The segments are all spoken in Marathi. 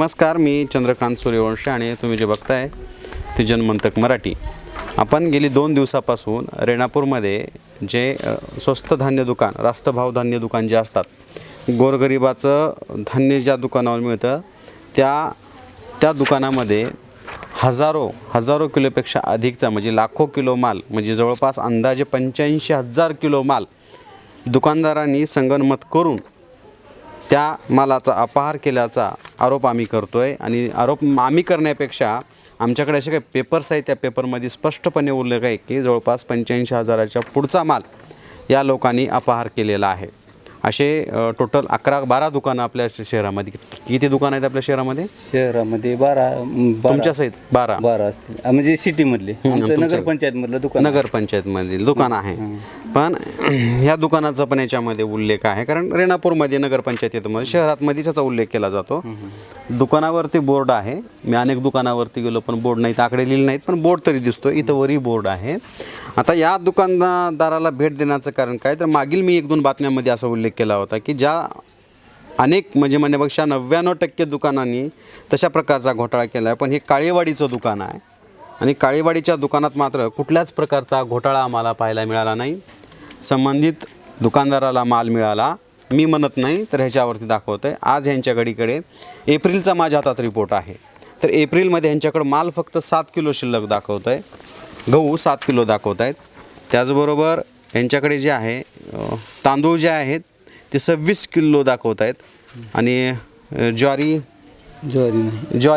नमस्कार, मी चंद्रकांत सूर्यवंशी आणि तुम्ही जे बघताय ते जनमंतक मराठी. आपण गेली 2 दिवसापासून रेणापूरमध्ये जे स्वस्त धान्य दुकान, रास्त भाव धान्य दुकान जे असतात, गोरगरिबाचं धान्य ज्या दुकानावर मिळतं त्या दुकानामध्ये हजारो किलोपेक्षा अधिकचा म्हणजे लाखो किलो माल, म्हणजे जवळपास अंदाजे 85,000 किलो माल दुकानदारांनी संगनमत करून त्या मालाचा अपहार केल्याचा आरोप आम्ही करतोय. आणि आरोप आम्ही करण्यापेक्षा आमच्याकडे असे काही पेपर्स आहेत, त्या पेपरमध्ये स्पष्टपणे उल्लेख आहे की जवळपास 85,000च्या पुढचा माल या लोकांनी अपहार केलेला आहे. असे टोटल 11-12 दुकानं आपल्या शहरामध्ये. किती दुकानं आहेत आपल्या शहरामध्ये? शहरामध्ये 12 तुमच्या सहित 12 असतील, म्हणजे सिटीमधले. आमचं नगरपंचायतमधलं दुकान, नगरपंचायतमधील दुकान आहे. पण ह्या दुकानाचा पण याच्यामध्ये उल्लेख आहे, कारण रेणापूरमध्ये नगरपंचायतीमध्ये शहरातमध्ये त्याचा उल्लेख केला जातो. दुकानावरती बोर्ड आहे. मी अनेक दुकानावरती गेलो पण बोर्ड नाहीत, आकडे लिहिले नाहीत, पण बोर्ड तरी दिसतो. इथं वरी बोर्ड आहे. आता या दुकानदाराला भेट देण्याचं कारण काय, तर मागील मी 1-2 बातम्यांमध्ये असा उल्लेख केला होता की ज्या अनेक म्हणजे म्हणण्यापेक्षा 99% दुकानांनी तशा प्रकारचा घोटाळा केला आहे. पण हे काळेवाडीचं दुकान आहे आणि काळेवाडीच्या दुकानात मात्र कुठल्याच प्रकारचा घोटाळा आम्हाला पाहायला मिळाला नाही. संबंधित दुकानदाराला माल मिळाला, मी म्हणत नाही तर ह्याच्यावरती दाखवतं आहे. आज ह्यांच्याकडे एप्रिलचा माझ्या हातात रिपोर्ट आहे. तर एप्रिलमध्ये ह्यांच्याकडं माल फक्त 7 किलो शिल्लक दाखवतं आहे. गहू 7 किलो दाखवत आहेत. त्याचबरोबर यांच्याकडे जे आहे तांदूळ जे आहेत ते 26 किलो दाखवत आहेत. आणि ज्वारी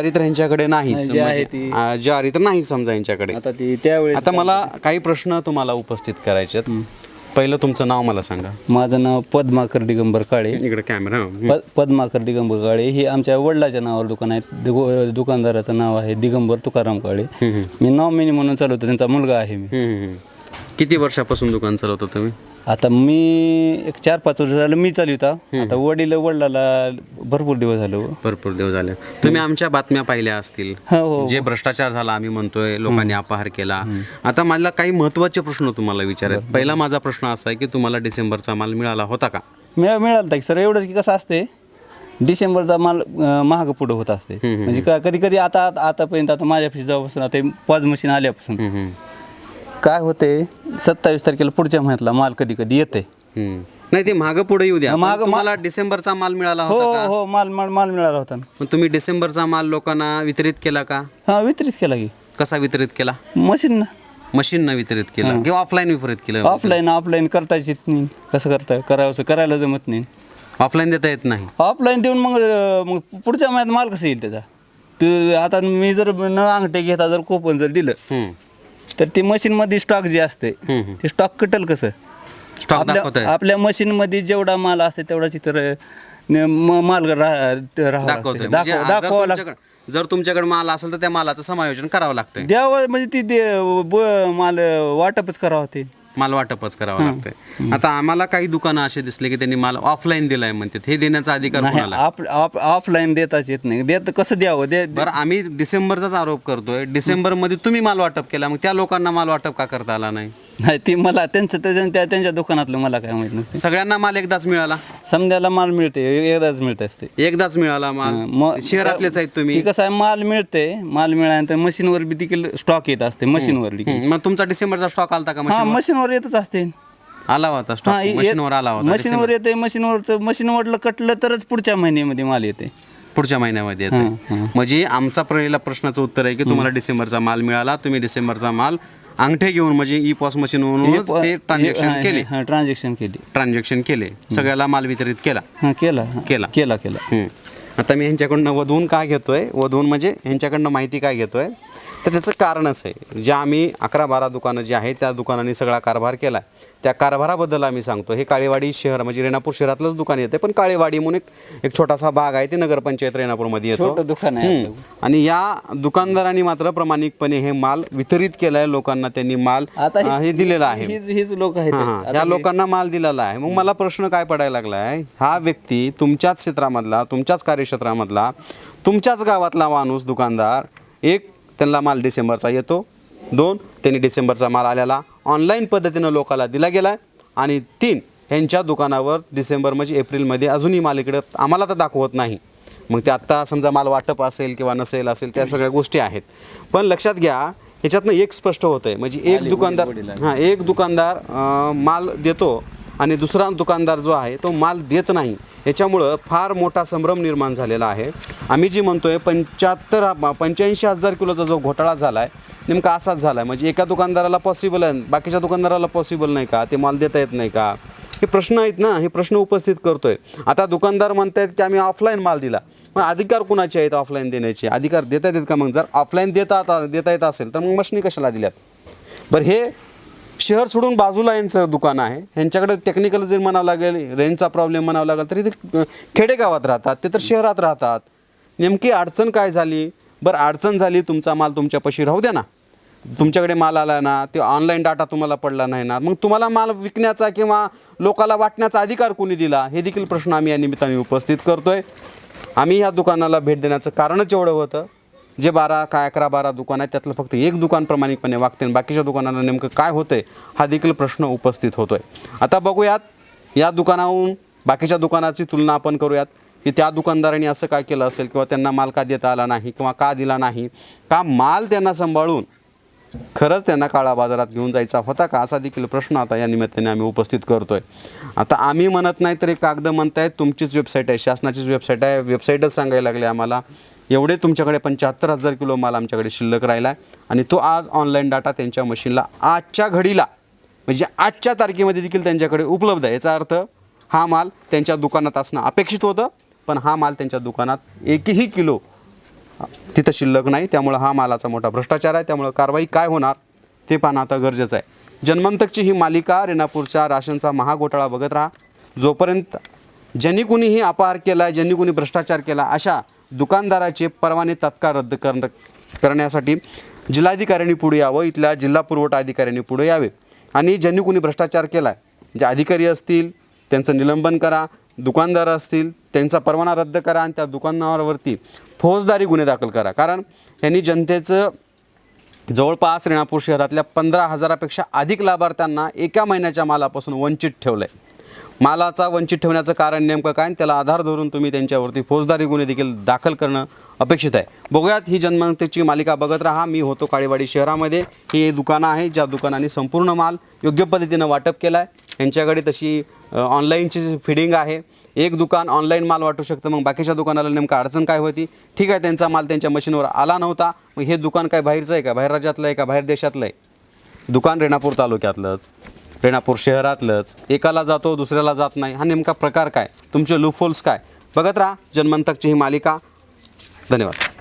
तर यांच्याकडे नाहीच, ज्वारी तर नाही समजा यांच्याकडे. आता मला काही प्रश्न तुम्हाला उपस्थित करायचे आहेत. पहिलं तुमचं नाव मला सांगा. माझं नाव पद्माकर दिगंबर काळे. इकडे कॅमेरा. पद्माकर दिगंबर काळे. हे आमच्या वडिलाच्या नावावर दुकान आहे. दुकानदाराचं नाव आहे दिगंबर तुकाराम काळे. मी नॉमिनी म्हणून चालवतो, त्यांचा मुलगा आहे मी. किती वर्षापासून दुकान चालवतो तुम्ही? आता मी एक 4-5 वर्ष झालं मी चालवता. आता वडिलाला भरपूर दिवस झाले. तुम्ही आमच्या बातम्या पाहिल्या असतील, हो. जे भ्रष्टाचार झाला आम्ही म्हणतोय, लोकांनी अपहार केला. आता मला काही महत्त्वाचे प्रश्न तुम्हाला विचारायचे. पहिला माझा प्रश्न असा आहे की तुम्हाला डिसेंबरचा माल मिळाला होता का? मिळाला की सर. एवढंच की कसं असते, डिसेंबरचा माल महाग पुढं होत असते. म्हणजे कधी आतापर्यंत आता माझ्या ऑफिस जेव्हापासून आता पॉज मशीन आल्यापासून काय होते, 27 तारखेला पुढच्या महिन्यातला माल कधी येते. नाही, ते मागं पुढे येऊ द्या. मला डिसेंबरचा माल मिळाला होता का? हो, माल मिळाला होता. पण तुम्ही डिसेंबरचा माल लोकांना वितरित केला का? हा, वितरित केला की. कसा वितरित केला? मशीननं वितरित केला किंवा ऑफलाईन वितरित केलं? ऑफलाईन करता येत नाही. कसं करायला जमत नाही. ऑफलाईन देता येत नाही. ऑफलाईन देऊन मग पुढच्या महिन्यात माल कसं येईल त्याचा? आता मी जर न अंगठे घेता जर कोपन जर दिलं तर ते मशीनमध्ये स्टॉक जे असते ते स्टॉक कटल कसं? आपल्या मशीनमध्ये जेवढा माल असते तेवढा चित्र माल दाखवावं लागतं. जर तुमच्याकडे माल असेल तर त्या मालाचं समायोजन करावं लागतं. द्यावं म्हणजे ती माल वाटपच करावं, ते माल वाटपच करावं लागतंय. आता आम्हाला काही दुकानं असे दिसले की त्यांनी माल ऑफलाईन दिलाय म्हणतात. हे देण्याचा अधिकार कोणाला? ऑफलाईन देताच येत नाही. कसं द्यावं? बरं, आम्ही डिसेंबरचाच आरोप करतोय. डिसेंबरमध्ये तुम्ही माल वाटप केला, मग त्या लोकांना माल वाटप का करता आला नाही? ती मला त्यांच्या दुकानातलं मला काय माहित नसतं. सगळ्यांना माल एकदाच मिळाला? समजायला माल मिळते, एकदाच मिळत असते. एकदाच मिळाला माल? शहरातलेच आहेत तुम्ही? कसं आहे, माल मिळाल्यानंतर मशीनवर बी देखील स्टॉक येत असते. मशीनवर मग तुमचा डिसेंबरचा स्टॉक आलता का? मशीनवर येतच असते. आला होता स्टॉक? मशीनवर आला होता? मशीनवर येते. मशीनवरलं कटलं तरच पुढच्या महिन्यामध्ये माल येते. पुढच्या महिन्यामध्ये येते. म्हणजे आमचा पहिला प्रश्नाचं उत्तर आहे की तुम्हाला डिसेंबरचा माल मिळाला. तुम्ही डिसेंबरचा माल अंगठे घेऊन म्हणजे ई पॉस मशीनवरून ते ट्रान्झॅक्शन केले. सगळ्याला माल वितरित केला. आता मी ह्यांच्याकडनं वधवून काय घेतोय, म्हणजे ह्यांच्याकडनं माहिती काय घेतोय, तर त्याचं कारणच आहे. जे आम्ही 11-12 दुकानं जी आहेत त्या दुकानांनी सगळा कारभार केला आहे, त्या कारभाराबद्दल आम्ही सांगतो. हे काळेवाडी शहर म्हणजे रेणापूर शहरातलंच दुकान येते, पण काळेवाडी म्हणून एक छोटासा भाग आहे, ते नगरपंचायत रेणापूरमध्ये येतो. दुकान आहे. आणि या दुकानदारांनी मात्र प्रामाणिकपणे हे माल वितरित केला आहे लोकांना. त्यांनी माल हे दिलेला आहे. ह्या लोकांना माल दिलेला आहे. मग मला प्रश्न काय पडायला लागला आहे, हा व्यक्ती तुमच्याच क्षेत्रामधला, तुमच्याच कार्यक्षेत्रामधला, तुमच्याच गावातला माणूस दुकानदार, एक त्यांना माल डिसेंबरचा येतो, 2 त्यांनी डिसेंबरचा माल आलेला ऑनलाईन पद्धतीनं लोकांना दिला गेला आहे, आणि 3 ह्यांच्या दुकानावर डिसेंबर म्हणजे एप्रिलमध्ये अजूनही माल इकडे आम्हाला तर दाखवत नाही. मग ते आत्ता समजा माल वाटप असेल किंवा नसेल असेल त्या सगळ्या गोष्टी आहेत. पण लक्षात घ्या ह्याच्यातनं एक स्पष्ट होतं आहे, म्हणजे एक दुकानदार एक दुकानदार माल देतो आणि दुसरा दुकानदार जो आहे तो माल देत नाही. याच्यामुळं फार मोठा संभ्रम निर्माण झालेला आहे. आम्ही जी म्हणतोय 85,000 किलोचा जो घोटाळा झाला आहे नेमका असाच झाला आहे. म्हणजे एका दुकानदाराला पॉसिबल आहे, बाकीच्या दुकानदाराला पॉसिबल नाही का, ते माल देता येत नाही का, हे प्रश्न आहेत ना, हे प्रश्न उपस्थित करतोय. आता दुकानदार म्हणतायत की आम्ही ऑफलाईन माल दिला, मग अधिकार कुणाचे आहेत ऑफलाईन देण्याचे, अधिकार देता येतात का? मग जर ऑफलाईन देता येत असेल तर मग मशनी कशाला दिल्यात? बरं, हे शहर सोडून बाजूला यांचं दुकान आहे, ह्यांच्याकडे टेक्निकल जर म्हणावं लागेल, रेंजचा प्रॉब्लेम म्हणावं लागेल, तरी ते खेडेगावात राहतात, ते तर शहरात राहतात. नेमकी अडचण काय झाली? बरं, अडचण झाली, तुमचा माल तुमच्यापाशी राहू द्या ना, तुमच्याकडे माल आला ना, ते ऑनलाईन डाटा तुम्हाला पडला नाही ना, मग तुम्हाला माल विकण्याचा किंवा लोकाला वाटण्याचा अधिकार कोणी दिला? हे देखील प्रश्न आम्ही या निमित्ताने उपस्थित करतोय. आम्ही ह्या दुकानाला भेट देण्याचं कारणच एवढं होतं, जे 11 दुकान आहेत त्यातलं फक्त एक दुकान प्रामाणिकपणे वागते आणि बाकीच्या दुकानांना नेमकं काय होतंय हा देखील प्रश्न उपस्थित होतोय. आता बघूयात या दुकानाहून बाकीच्या दुकानाची तुलना आपण करूयात की त्या दुकानदारांनी असं काय केलं असेल, किंवा त्यांना माल का देता आला नाही, किंवा का दिला नाही, का माल त्यांना सांभाळून खरंच त्यांना काळा बाजारात घेऊन जायचा होता का, असा देखील प्रश्न आता या निमित्ताने आम्ही उपस्थित करतोय. आता आम्ही म्हणत नाही तर एक कागद म्हणतायत, तुमचीच वेबसाईट आहे, शासनाचीच वेबसाईट आहे, वेबसाईटच सांगायला लागले आम्हाला एवढे तुमच्याकडे 75,000 किलो माल आमच्याकडे शिल्लक राहिला आहे आणि तो आज ऑनलाईन डाटा त्यांच्या मशीनला आजच्या घडीला म्हणजे आजच्या तारखेमध्ये देखील त्यांच्याकडे उपलब्ध आहे. याचा अर्थ हा माल त्यांच्या दुकानात असणं अपेक्षित होतं, पण हा माल त्यांच्या दुकानात एकही किलो तिथं शिल्लक नाही. त्यामुळं हा मालाचा मोठा भ्रष्टाचार आहे. त्यामुळं कारवाई काय होणार ते पाहणं आता गरजेचं आहे. जन्मंतकची ही मालिका रेणापूरच्या राशनचा महाघोटाळा बघत राहा. जोपर्यंत ज्यांनी कुणीही अपहार केला, ज्यांनी कुणी भ्रष्टाचार केला, अशा दुकानदाराचे परवाने तात्काळ रद्द करण्यासाठी जिल्हाधिकाऱ्यांनी पुढे यावं, इथल्या जिल्हा पुरवठा अधिकाऱ्यांनी पुढे यावे आणि ज्यांनी कुणी भ्रष्टाचार केला आहे, जे अधिकारी असतील त्यांचं निलंबन करा, दुकानदार असतील त्यांचा परवाना रद्द करा आणि त्या दुकानावरती फौजदारी गुन्हे दाखल करा. कारण यांनी जनतेचं जवळपास रेणापूर शहरातल्या 15,000पेक्षा अधिक लाभार्थ्यांना एका महिन्याच्या मालापासून वंचित ठेवलं आहे. मालाचा वंचित ठेवण्याचं कारण नेमकं काय, आणि त्याला आधार धरून तुम्ही त्यांच्यावरती फौजदारी गुन्हे देखील दाखल करणं अपेक्षित आहे. बघूयात ही जन्मंतकची मालिका बघत राहा. मी होतो काळेवाडी शहरामध्ये. ही दुकानं आहे ज्या दुकानांनी संपूर्ण माल योग्य पद्धतीनं वाटप केला आहे. यांच्याकडे तशी ऑनलाईनची फिडिंग आहे. एक दुकान ऑनलाईन माल वाटू शकतं, मग बाकीच्या दुकानाला नेमकं अडचण काय होती? ठीक आहे, त्यांचा माल त्यांच्या मशीनवर आला नव्हता, मग हे दुकान काय बाहेरचं आहे का, बाहेर राज्यातलं आहे का, बाहेर देशातलं आहे? दुकान रेणापूर तालुक्यातलंच, रेणापूर शहरातलंच, एकाला जातो दुसऱ्याला जात नाही. हा नेमका प्रकार काय? तुमचे लूपहोल्स काय? बघत राहा जन्मंतकची ही मालिका. धन्यवाद.